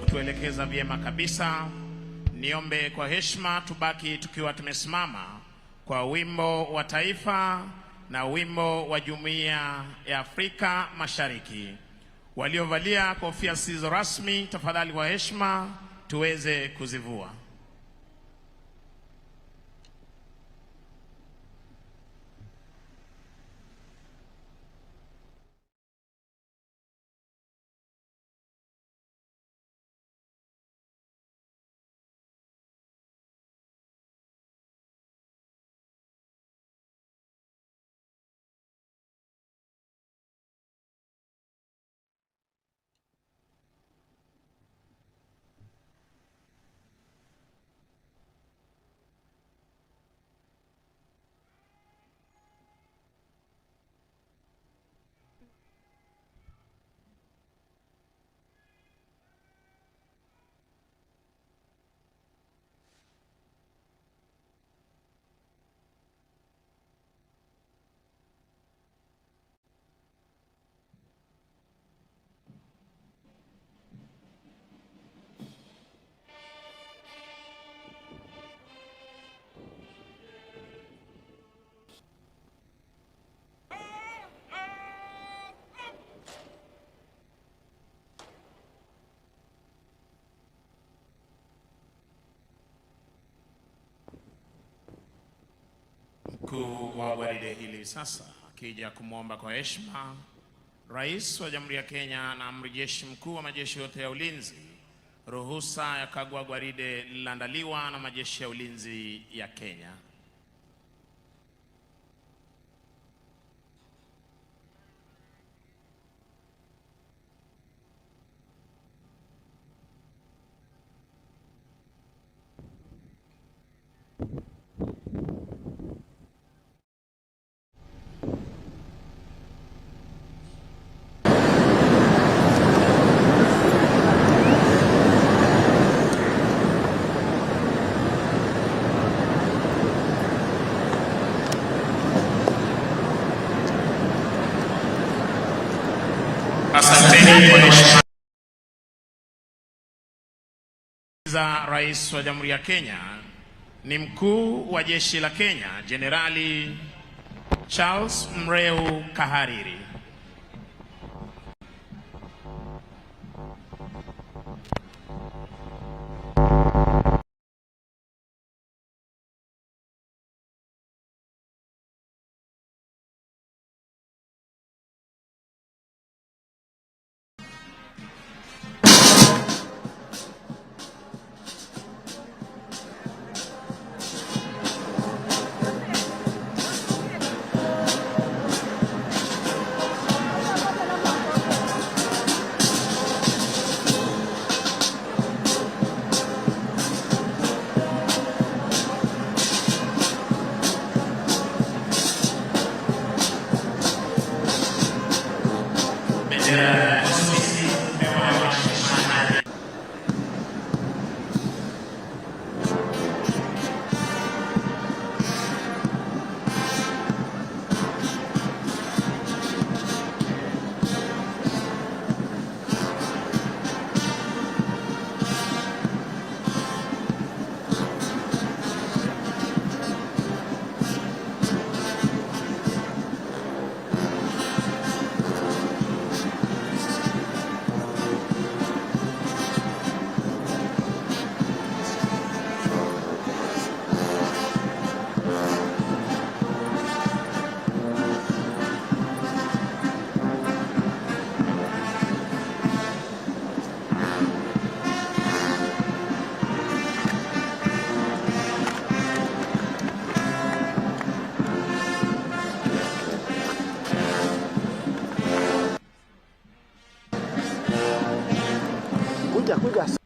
kutuelekeza vyema kabisa. Niombe kwa heshima tubaki tukiwa tumesimama kwa wimbo wa taifa na wimbo wa Jumuiya ya Afrika Mashariki. Waliovalia kofia zisizo rasmi, tafadhali kwa heshima tuweze kuzivua. Mkuu wa gwaride hili sasa akija kumwomba kwa heshima Rais wa Jamhuri ya Kenya na Amiri Jeshi Mkuu wa majeshi yote ya ulinzi ruhusa ya kagua gwaride lililoandaliwa na majeshi ya ulinzi ya Kenya. Asanteni kwa heshima za Rais wa Jamhuri ya Kenya ni Mkuu wa Jeshi la Kenya Jenerali Charles Mreu Kahariri. Cuida.